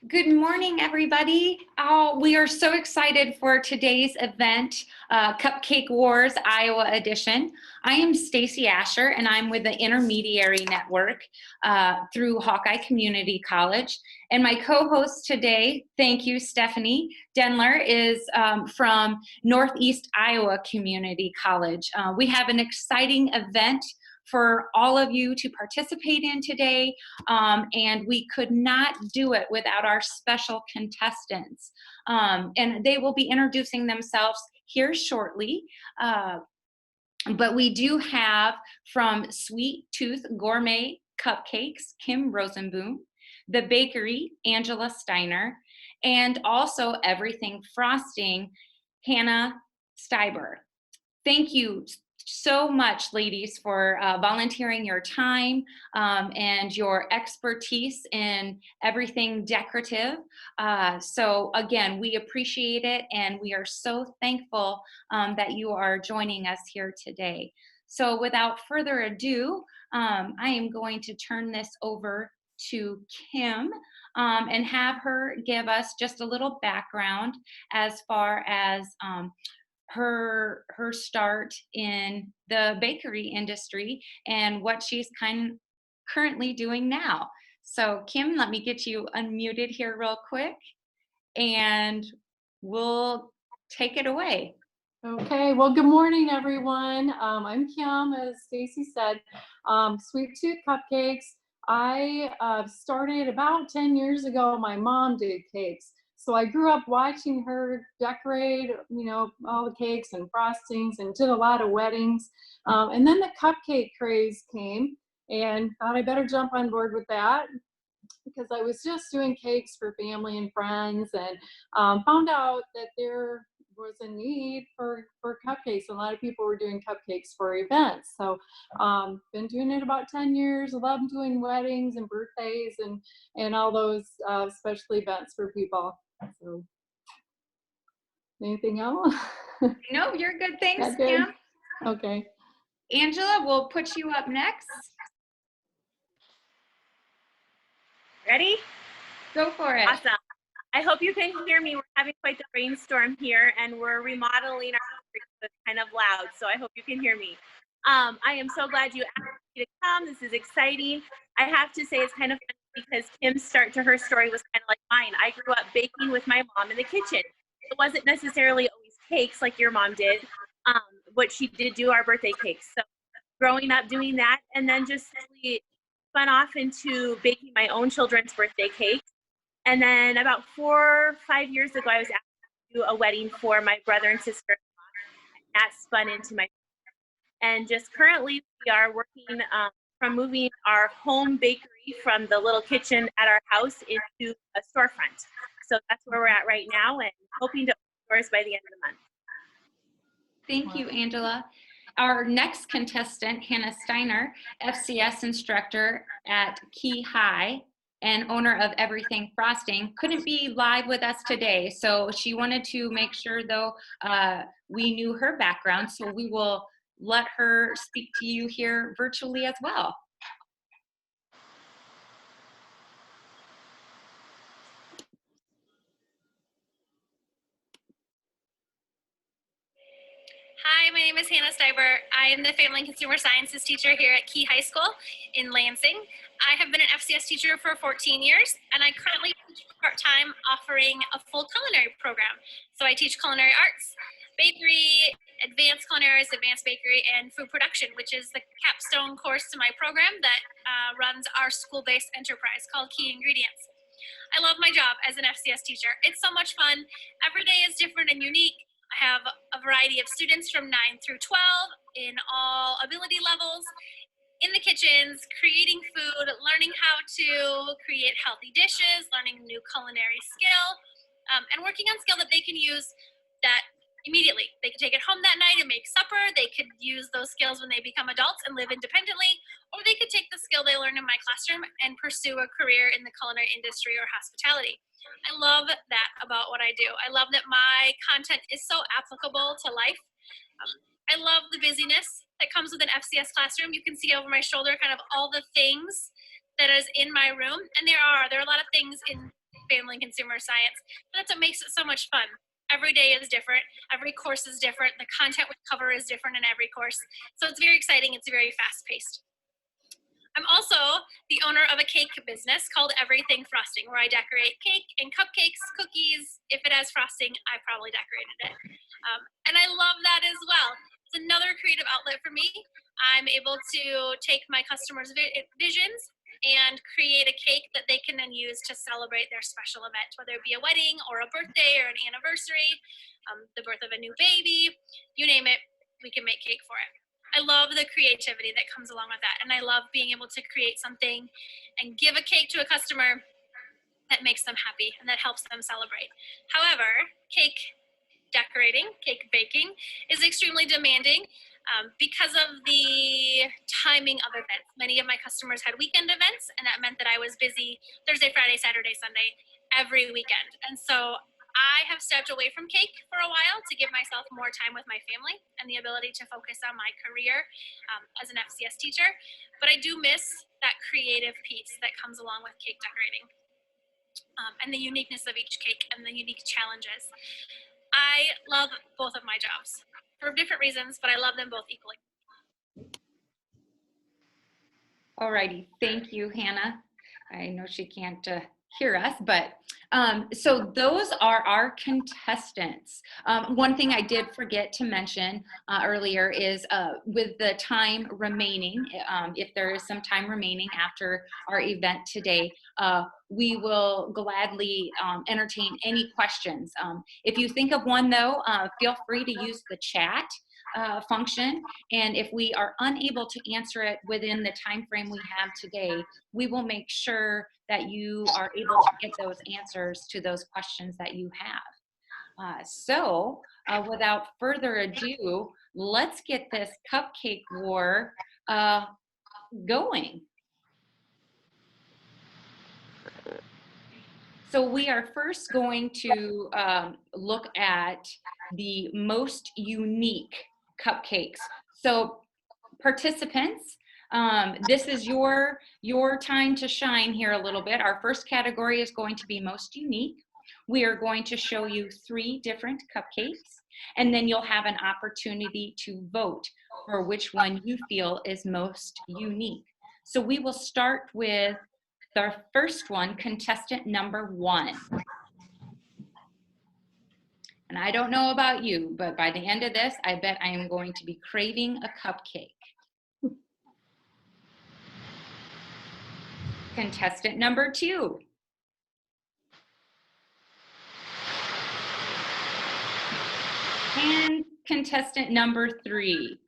Good morning, everybody. We are so excited for today's event, Cupcake Wars, Iowa edition. I am Stacy Asher, and I'm with the Intermediary Network through Hawkeye Community College. And my co-host today, thank you, Stephanie Denler, is from Northeast Iowa Community College. We have an exciting event for all of you to participate in today, and we could not do it without our special contestants. And they will be introducing themselves here shortly. But we do have from Sweet Tooth Gourmet Cupcakes, Kim Rosenboom, The Bakery, Angela Steiner, and also Everything Frosting, Hannah Steiber. Thank you so much, ladies, for volunteering your time and your expertise in everything decorative. So again, we appreciate it, and we are so thankful that you are joining us here today. So without further ado, I am going to turn this over to Kim and have her give us just a little background as far as her start in the bakery industry and what she's currently doing now. So Kim, let me get you unmuted here real quick and we'll take it away. Okay, well, good morning, everyone. I'm Kim, as Stacy said, Sweet Tooth Cupcakes. I started about 10 years ago. My mom did cakes. So I grew up watching her decorate, all the cakes and frostings, and did a lot of weddings. And then the cupcake craze came, and thought I better jump on board with that, because I was just doing cakes for family and friends, and found out that there was a need for cupcakes. A lot of people were doing cupcakes for events. So been doing it about 10 years. Love doing weddings and birthdays and all those special events for people. So anything else? No, you're good. Thanks, Kim. Okay. Angela, we'll put you up next. Ready? Go for it. Awesome. I hope you can hear me. We're having quite the rainstorm here, and we're remodeling our street, so it's kind of loud, so I hope you can hear me. I am so glad you asked me to come. This is exciting. I have to say it's kind of funny because Kim's start to her story was kind of like mine. I grew up baking with my mom in the kitchen. It wasn't necessarily always cakes like your mom did, but she did do our birthday cakes. So growing up doing that, and then just really spun off into baking my own children's birthday cakes. And then about 4 or 5 years ago, I was asked to do a wedding for my brother and sister. That spun into my, and just currently we are working from moving our home bakery from the little kitchen at our house into a storefront. So that's where we're at right now, and hoping to open doors by the end of the month. Thank you, Angela. Our next contestant, Hannah Steiner, FCS instructor at Key High and owner of Everything Frosting, couldn't be live with us today. So she wanted to make sure, though, we knew her background. So we will let her speak to you here virtually as well. Hi, my name is Hannah Steiber. I am the Family and Consumer Sciences teacher here at Key High School in Lansing. I have been an FCS teacher for 14 years, and I currently teach part-time, offering a full culinary program. So I teach culinary arts, bakery, advanced culinary arts, advanced bakery, and food production, which is the capstone course to my program that runs our school-based enterprise called Key Ingredients. I love my job as an FCS teacher. It's so much fun. Every day is different and unique. I have a variety of students from 9 through 12 in all ability levels, in the kitchens, creating food, learning how to create healthy dishes, learning new culinary skill, and working on skill that they can use that immediately. They can take it home that night and make supper. They could use those skills when they become adults and live independently, or they could take the skill they learned in my classroom and pursue a career in the culinary industry or hospitality. I love that about what I do. I love that my content is so applicable to life. I love the busyness that comes with an FCS classroom. You can see over my shoulder kind of all the things that is in my room. And there are a lot of things in family and consumer science. But that's what makes it so much fun. Every day is different. Every course is different. The content we cover is different in every course. So it's very exciting. It's very fast paced. I'm also the owner of a cake business called Everything Frosting, where I decorate cake and cupcakes, cookies. If it has frosting, I probably decorated it. And I love that as well. It's another creative outlet for me. I'm able to take my customers' visions and create a cake that they can then use to celebrate their special event, whether it be a wedding or a birthday or an anniversary, the birth of a new baby, you name it, we can make cake for it. I love the creativity that comes along with that. And I love being able to create something and give a cake to a customer that makes them happy and that helps them celebrate. However, cake decorating, cake baking is extremely demanding because of the timing of events. Many of my customers had weekend events, and that meant that I was busy Thursday, Friday, Saturday, Sunday, every weekend. And so I have stepped away from cake for a while to give myself more time with my family and the ability to focus on my career as an FCS teacher. But I do miss that creative piece that comes along with cake decorating and the uniqueness of each cake and the unique challenges. I love both of my jobs for different reasons, but I love them both equally. All righty, thank you, Hannah. I know she can't hear us, but so those are our contestants. One thing I did forget to mention earlier is with the time remaining, if there is some time remaining after our event today, we will gladly entertain any questions. If you think of one though, feel free to use the chat function, and if we are unable to answer it within the time frame we have today, we will make sure that you are able to get those answers to those questions that you have. So without further ado, let's get this cupcake war going. So we are first going to look at the most unique cupcakes. So participants, this is your time to shine here a little bit. Our first category is going to be most unique. We are going to show you 3 different cupcakes, and then you'll have an opportunity to vote for which one you feel is most unique. So we will start with the first one, contestant number 1. And I don't know about you, but by the end of this, I bet I am going to be craving a cupcake. Contestant number 2. And contestant number 3.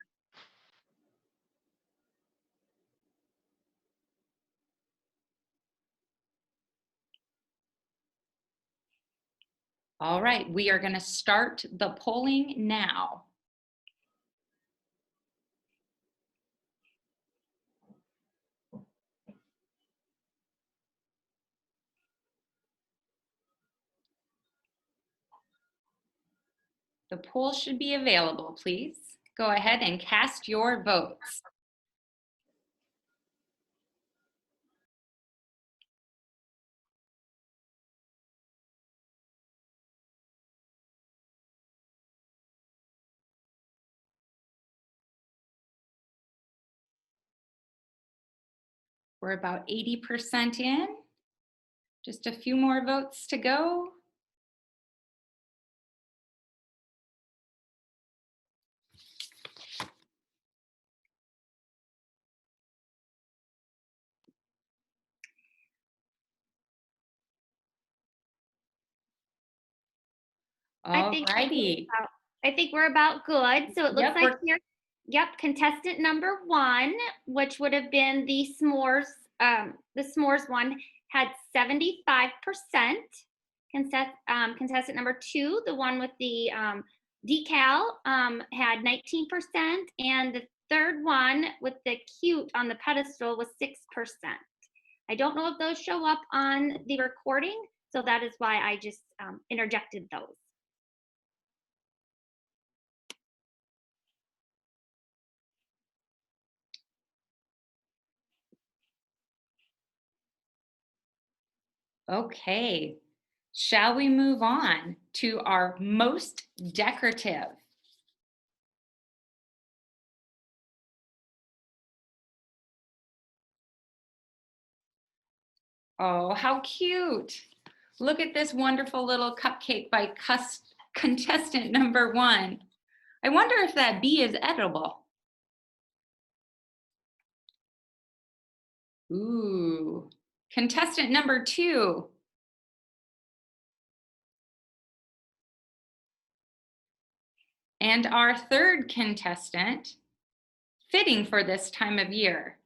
All right, we are going to start the polling now. The poll should be available. Please go ahead and cast your votes. We're about 80% in. Just a few more votes to go. All righty. I think we're about good. So it looks Yep, like here, yep, contestant number 1, which would have been the s'mores one, had 75%. Contestant number 2, the one with the decal, had 19%, and the third one with the cute on the pedestal was 6%. I don't know if those show up on the recording, so that is why I just interjected those. Okay, Shall we move on to our most decorative? Oh, how cute. Look at this wonderful little cupcake by contestant number 1. I wonder if that bee is edible. Ooh, contestant number 2. And our third contestant, fitting for this time of year.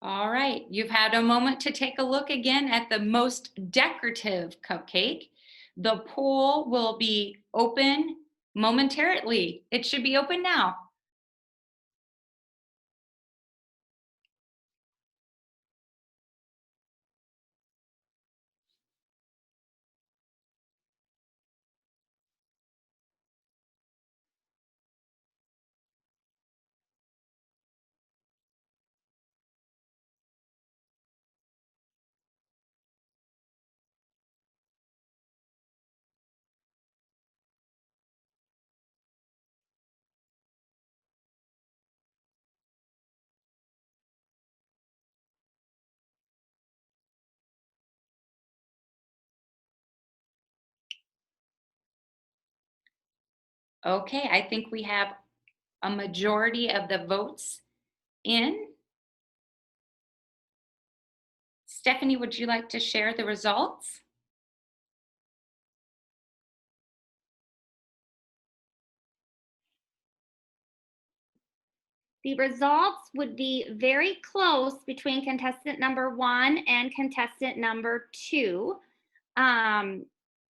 All right, you've had a moment to take a look again at the most decorative cupcake. The poll will be open momentarily. It should be open now. Okay, I think we have a majority of the votes in. Stephanie, would you like to share the results? The results would be very close between contestant number 1 and contestant number 2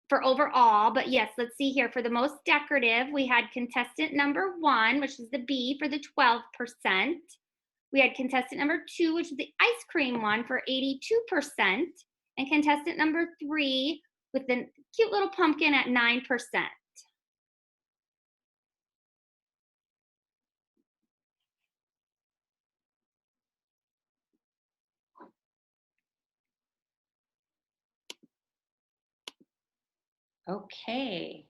for overall. But yes, let's see here. For the most decorative, we had contestant number 1, which is the B, for the 12%. We had contestant number 2, which is the ice cream one, for 82%. And contestant number 3 with the cute little pumpkin at 9%. Okay.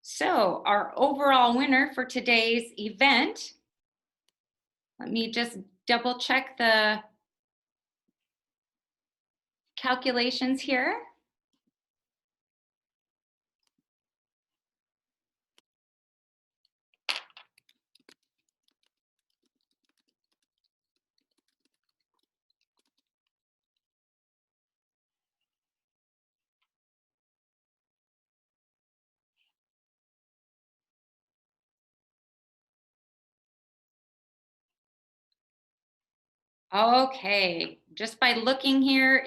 So our overall winner for today's event, let me just double check the calculations here. Okay, just by looking here,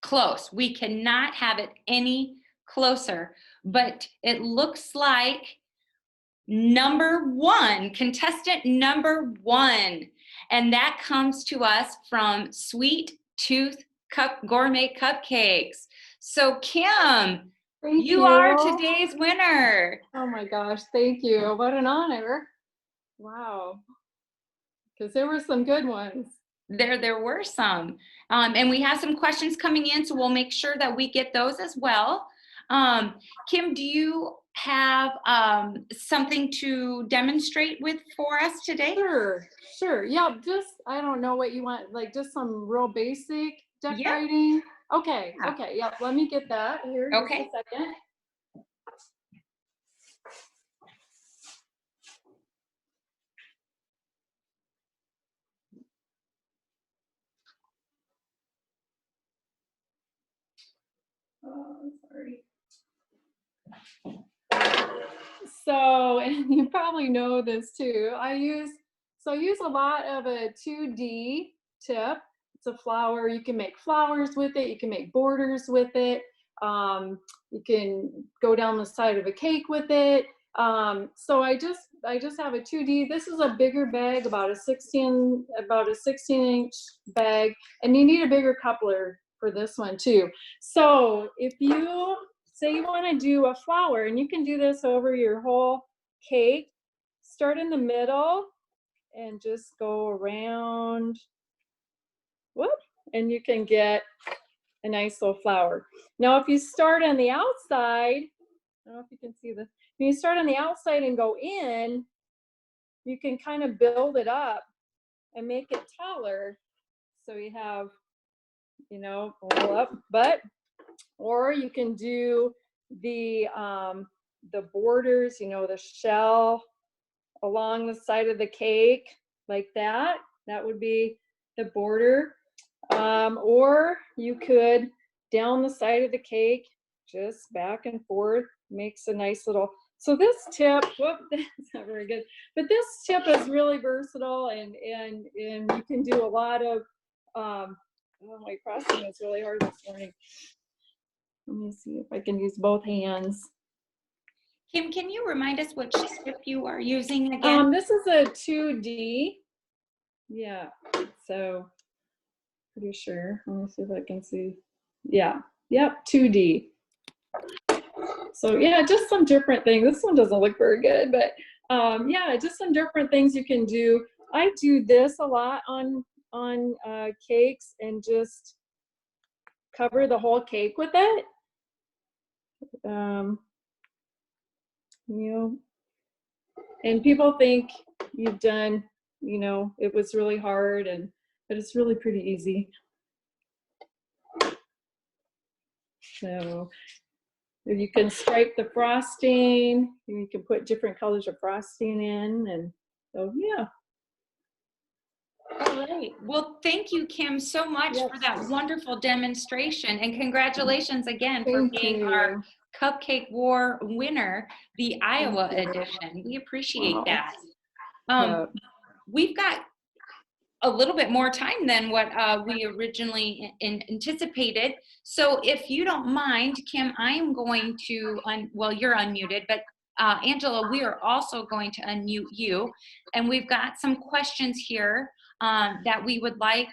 close. We cannot have it any closer, but it looks like number 1, contestant number 1, and that comes to us from Sweet Tooth Gourmet Cupcakes. So Kim, Thank you are today's winner. Oh my gosh, thank you. What an honor. Wow. Because there were some good ones. There were some, and we have some questions coming in, so we'll make sure that we get those as well. Kim, do you have something to demonstrate for us today? Sure. Yeah, just, I don't know what you want, like just some real basic decorating. Yeah. Okay. Yeah, let me get that here. Okay. Just a second. Oh, sorry. So, and you probably know this too, I use a lot of a 2D tip. It's a flower. You can make flowers with it. You can make borders with it. You can go down the side of a cake with it. So I just have a 2D. This is a bigger bag, about a 16-inch bag, and you need a bigger coupler for this one too. So if you say you want to do a flower, and you can do this over your whole cake. start in the middle and just go around, whoop, and you can get a nice little flower. Now, if you start on the outside, I don't know if you can see this. When you start on the outside and go in, you can kind of build it up and make it taller. So you have, you know, all up, but, or you can do the borders, you know, the shell along the side of the cake like that. That would be the border. Or you could down the side of the cake, just back and forth, makes a nice little, so this tip, whoop, that's not very good, but this tip is really versatile, and you can do a lot of, oh, my crossing is really hard this morning. Let me see if I can use both hands. Kim, can you remind us which tip you are using again? This is a 2D. Yeah, so pretty sure. Let me see if I can see. Yeah, yep, 2D. So yeah, just some different things. This one doesn't look very good, but yeah, just some different things you can do. I do this a lot on cakes, and just cover the whole cake with it. You know, and people think you've done, you know, it was really hard, but it's really pretty easy. So you can stripe the frosting, you can put different colors of frosting in, and so yeah. All right. Well, thank you, Kim, so much for that wonderful demonstration, and congratulations again for being our Cupcake War winner, the Iowa edition. We appreciate that. We've got a little bit more time than what we originally anticipated. So if you don't mind, Kim, I am going to, well, you're unmuted, but Angela, we are also going to unmute you. And we've got some questions here that we would like,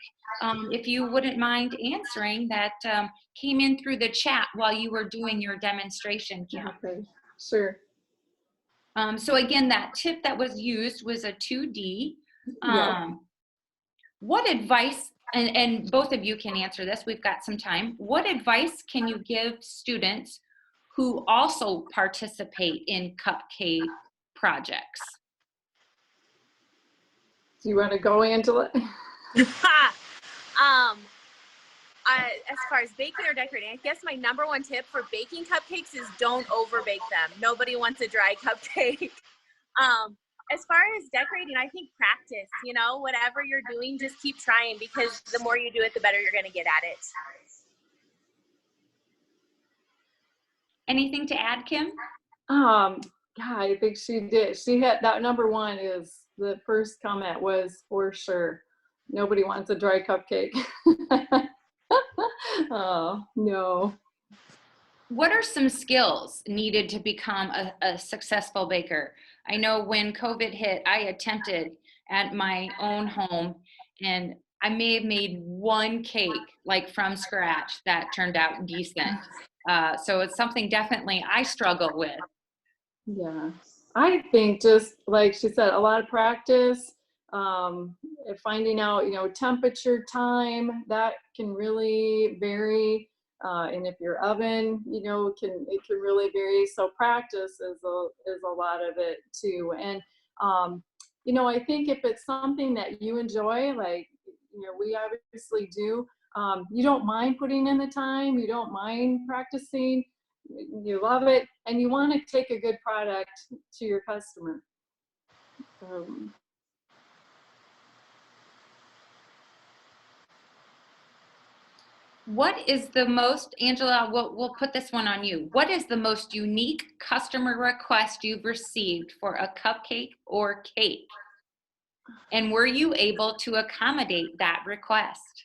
if you wouldn't mind answering, that came in through the chat while you were doing your demonstration, Kim. Okay, sure. So again, that tip that was used was a 2D. What advice, and both of you can answer this, we've got some time. What advice can you give students who also participate in cupcake projects? Do you want to go, Angela? As far as baking or decorating, I guess my number one tip for baking cupcakes is don't overbake them. Nobody wants a dry cupcake. As far as decorating, I think practice, you know, whatever you're doing, just keep trying, because the more you do it, the better you're going to get at it. Anything to add, Kim? Yeah, I think she did. She had that number one, is the first comment was for sure. Nobody wants a dry cupcake. Oh, no. What are some skills needed to become a successful baker? I know when COVID hit, I attempted at my own home, and I may have made one cake like from scratch that turned out decent. So it's something definitely I struggle with. Yeah, I think just like she said, a lot of practice, finding out, you know, temperature, time, that can really vary. And if your oven, you know, it can really vary. So practice is a lot of it too. And, you know, I think if it's something that you enjoy, like, you know, we obviously do, you don't mind putting in the time, you don't mind practicing, you love it, and you want to take a good product to your customer. What is the most, Angela, we'll put this one on you. What is the most unique customer request you've received for a cupcake or cake? And were you able to accommodate that request?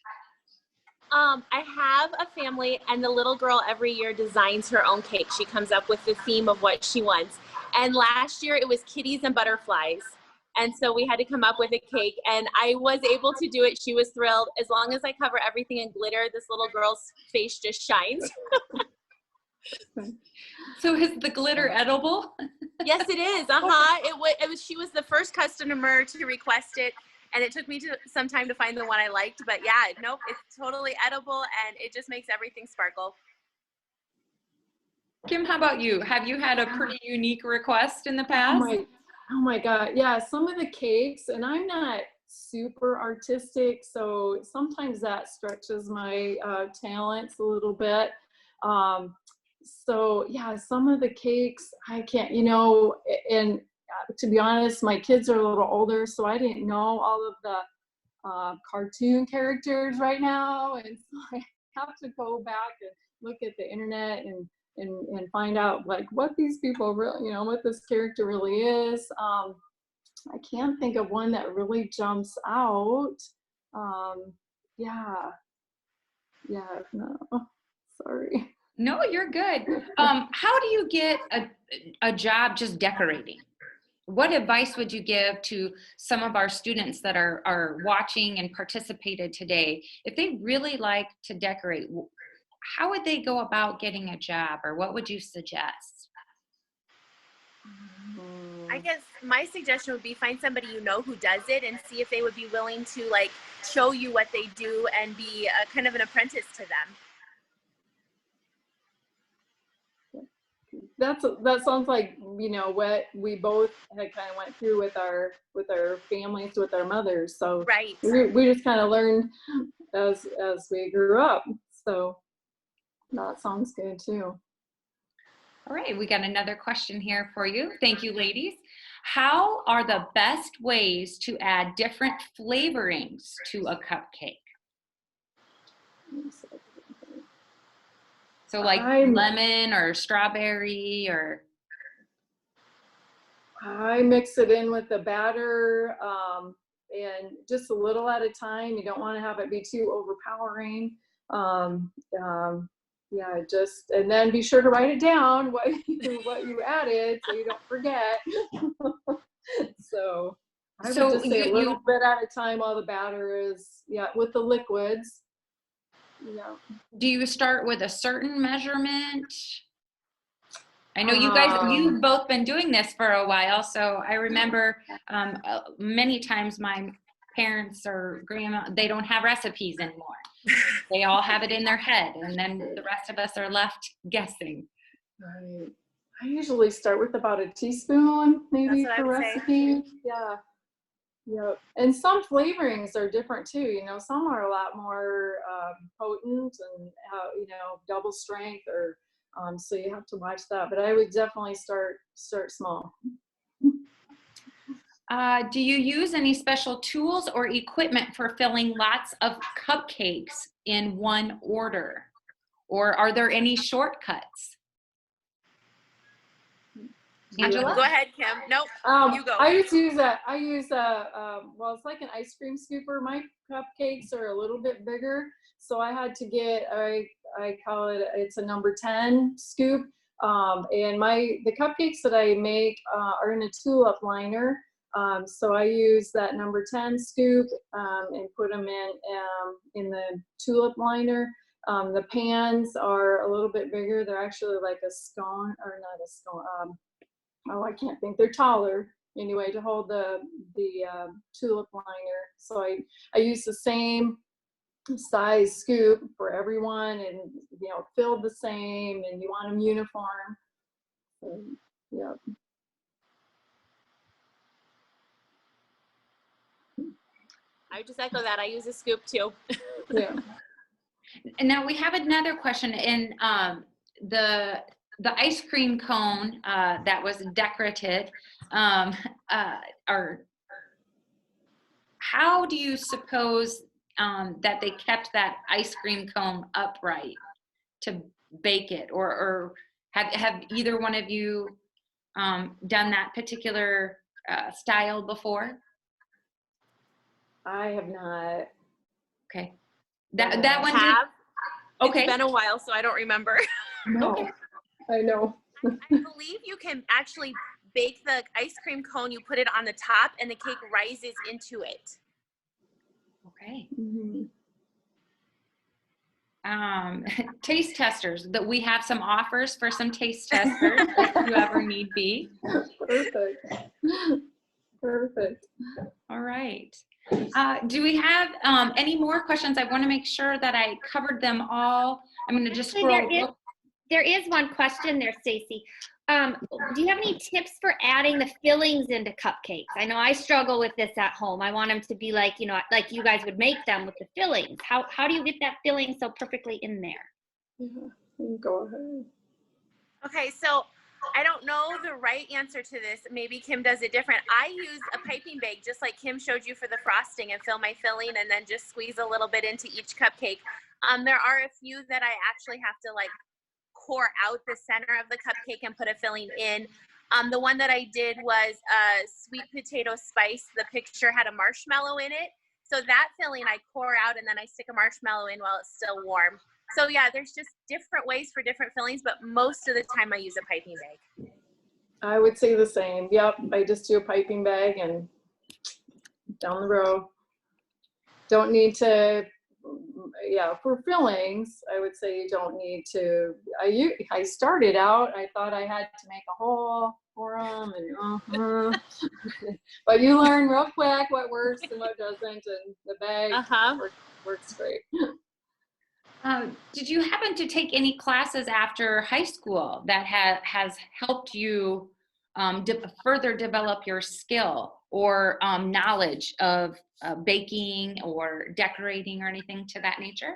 I have a family, and the little girl every year designs her own cake. She comes up with the theme of what she wants. And last year it was kitties and butterflies. And so we had to come up with a cake, and I was able to do it. She was thrilled. As long as I cover everything in glitter, this little girl's face just shines. So is the glitter edible? Yes, it is. She was the first customer to request it, and it took me some time to find the one I liked. But yeah, nope, it's totally edible, and it just makes everything sparkle. Kim, how about you? Have you had a pretty unique request in the Oh past? my God. Yeah, some of the cakes, and I'm not super artistic, so sometimes that stretches my talents a little bit. So yeah, some of the cakes I can't, and to be honest, my kids are a little older, so I didn't know all of the cartoon characters right now, and so I have to go back and look at the internet and find out like what these people really, what this character really is. I can't think of one that really jumps out. Yeah, no, sorry. No, you're good. How do you get a job just decorating? What advice would you give to some of our students that are watching and participated today? If they really like to decorate, how would they go about getting a job, or what would you suggest? I guess my suggestion would be find somebody who does it, and see if they would be willing to like show you what they do and be kind of an apprentice to them. That sounds like what we both had kind of went through with our families, with our mothers. So right, we just kind of learned as we grew up. So that sounds good too. All right, we got another question here for you. Thank you, ladies. How are the best ways to add different flavorings to a cupcake? So like lemon or strawberry, or? I mix it in with the batter, and just a little at a time. You don't want to have it be too overpowering. Yeah, and then be sure to write it down what you added so you don't forget. So I would just say a little bit at a time while the batter is, with the liquids. Yeah. Do you start with a certain measurement? I know you've both been doing this for a while, so I remember many times my parents or grandma, they don't have recipes anymore. They all have it in their head, and then the rest of us are left guessing. Right. I usually start with about a teaspoon, maybe, per recipe. Yeah. Yep. And some flavorings are different too. Some are a lot more potent and double strength, or so you have to watch that. But I would definitely start small. Do you use any special tools or equipment for filling lots of cupcakes in one order? Or are there any shortcuts? Angela? Go ahead, Kim. Nope, you go. I just use well, it's like an ice cream scooper. My cupcakes are a little bit bigger, so I had to get, I call it, it's a number 10 scoop. And the cupcakes that I make are in a tulip liner. So I use that number 10 scoop and put them in the tulip liner. The pans are a little bit bigger. They're actually like a scone, or not a scone. I can't think. They're taller anyway to hold the tulip liner. So I use the same size scoop for everyone, and filled the same, and you want them uniform. So, yeah. I just echo that. I use a scoop too. Yeah. And now we have another question. In the ice cream cone that was decorative, or how do you suppose that they kept that ice cream cone upright to bake it, or have either one of you done that particular style before? I have not. Okay. That one have. Okay. It's been a while, so I don't remember. No. Okay. I know. I believe you can actually bake the ice cream cone. You put it on the top, and the cake rises into it. Okay. Mm-hmm. taste testers, that we have some offers for some taste testers if you ever need be. Perfect. Perfect. All right. Do we have any more questions? I want to make sure that I covered them all. I'm going to just Actually, scroll. there is one question there, Stacy. Do you have any tips for adding the fillings into cupcakes? I know I struggle with this at home. I want them to be like, you know, like you guys would make them with the fillings. How do you get that filling so perfectly in there? Go ahead. Okay, so I don't know the right answer to this. Maybe Kim does it different. I use a piping bag, just like Kim showed you for the frosting, and fill my filling and then just squeeze a little bit into each cupcake. There are a few that I actually have to like core out the center of the cupcake and put a filling in. The one that I did was sweet potato spice. The picture had a marshmallow in it. So that filling I core out and then I stick a marshmallow in while it's still warm. So yeah, there's just different ways for different fillings, but most of the time I use a piping bag. I would say the same. Yep, I just do a piping bag and down the row. Don't need to, yeah, for fillings, I would say you don't need to. I started out, I thought I had to make a hole for them, and but you learn real quick what works and what doesn't, and the bag works great. Did you happen to take any classes after high school that has helped you further develop your skill or knowledge of baking or decorating or anything to that nature?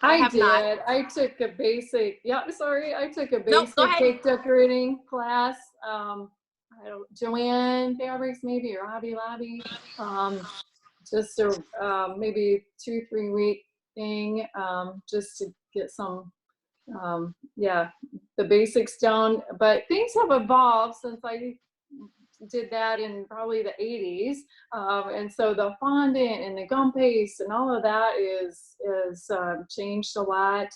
I did. I took a basic, I took a basic cake decorating class. Joanne Fabrics maybe, or Hobby Lobby. Just a maybe 2-3 week thing, just to get some, the basics down. But things have evolved since I did that in probably the 80s, and so the fondant and the gum paste and all of that is changed a lot.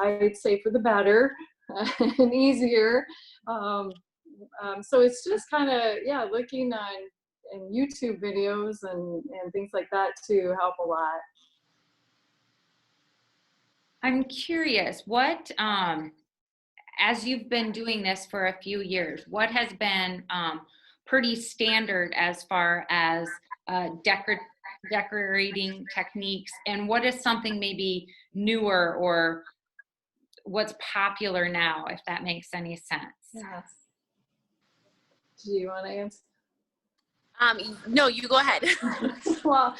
I'd say for the better and easier. So it's just kind of looking on YouTube videos and things like that to help a lot. I'm curious, what as you've been doing this for a few years, what has been pretty standard as far as decorating techniques, and what is something maybe newer or what's popular now, if that makes any sense? Yes. Do you want to answer? No, you go ahead. Well,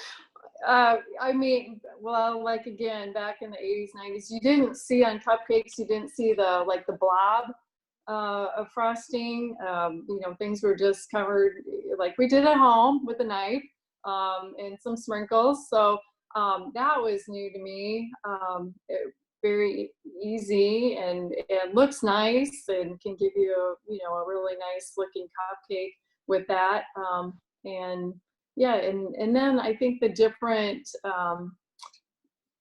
I mean, like again, back in the 80s, 90s, you didn't see on cupcakes, you didn't see the blob of frosting. Things were just covered like we did at home with a knife and some sprinkles. So that was new to me. Very easy, and it looks nice and can give you a really nice looking cupcake with that. And then I think the different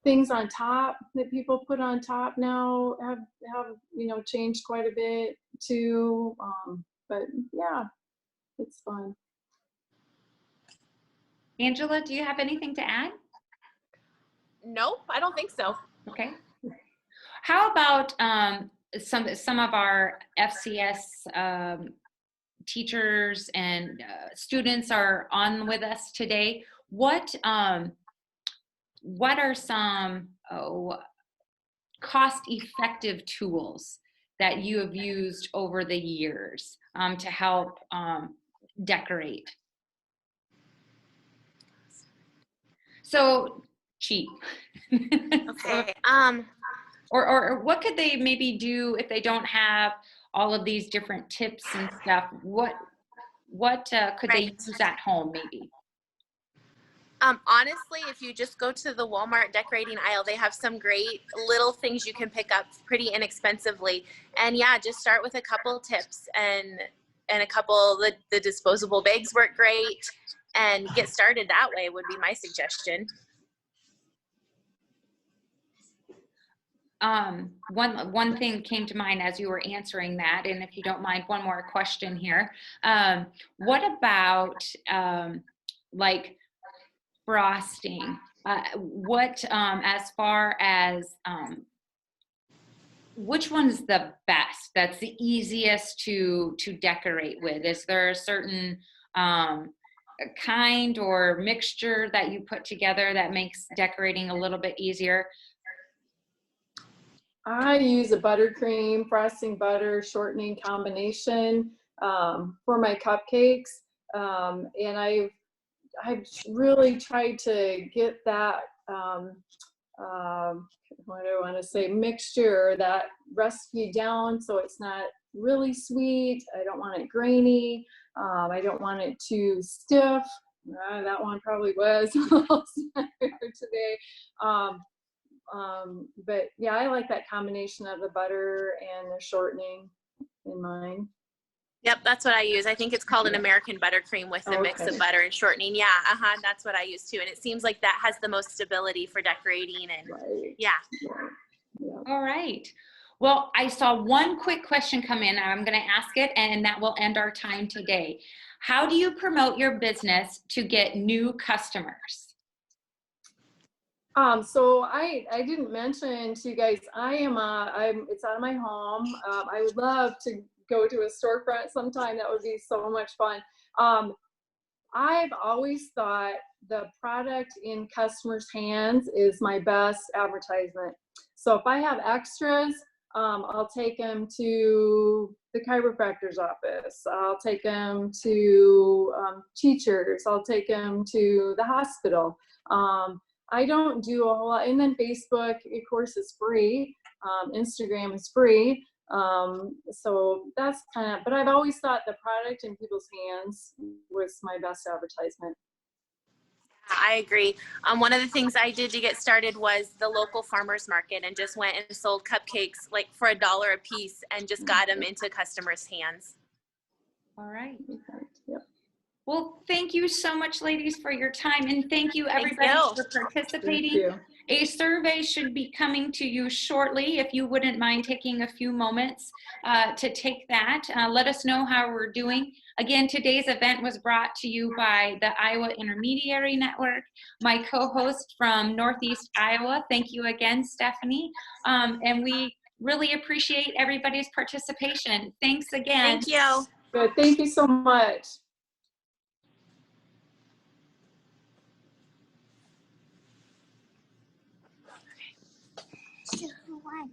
things on top that people put on top now have changed quite a bit too. But yeah, it's fun. Angela, do you have anything to add? Nope, I don't think so. Okay. How about some of our FCS teachers and students are on with us today? What are some cost-effective tools that you have used over the years to help decorate? So cheap. Okay. Or what could they maybe do if they don't have all of these different tips and stuff? What could they use at home maybe? Honestly, if you just go to the Walmart decorating aisle, they have some great little things you can pick up pretty inexpensively. And yeah, just start with a couple tips and a couple, the disposable bags work great, and get started that way would be my suggestion. One thing came to mind as you were answering that, and if you don't mind, one more question here. What about like frosting? what, as far as, which one's the best? That's the easiest to decorate with? Is there a certain kind or mixture that you put together that makes decorating a little bit easier? I use a buttercream, frosting butter, shortening combination for my cupcakes. And I've really tried to get that, what do I want to say, mixture, that recipe down so it's not really sweet. I don't want it grainy. I don't want it too stiff. That one probably was a little today. But yeah, I like that combination of the butter and the shortening in mine. Yep, that's what I use. I think it's called an American buttercream with a mix of butter and shortening. Yeah, that's what I use too. And it seems like that has the most stability for decorating. And yeah. All right. Well, I saw one quick question come in, and I'm going to ask it, and that will end our time today. How do you promote your business to get new customers? So I didn't mention to you guys, it's out of my home. I would love to go to a storefront sometime. That would be so much fun. I've always thought the product in customers' hands is my best advertisement. So if I have extras, I'll take them to the chiropractor's office. I'll take them to teachers. I'll take them to the hospital. I don't do a whole lot. And then Facebook, of course, is free. Instagram is free. So that's kind of, but I've always thought the product in people's hands was my best advertisement. I agree. One of the things I did to get started was the local farmers market, and just went and sold cupcakes like for $1 a piece and just got them into customers' hands. All right. Yep. Well, thank you so much, ladies, for your time, and thank you everybody for participating. Thank you. A survey should be coming to you shortly. If you wouldn't mind taking a few moments to take that, let us know how we're doing. Again, today's event was brought to you by the Iowa Intermediary Network. My co-host from Northeast Iowa, thank you again, Stephanie. And we really appreciate everybody's participation. Thanks again. Thank you. Good. Thank you so much. One.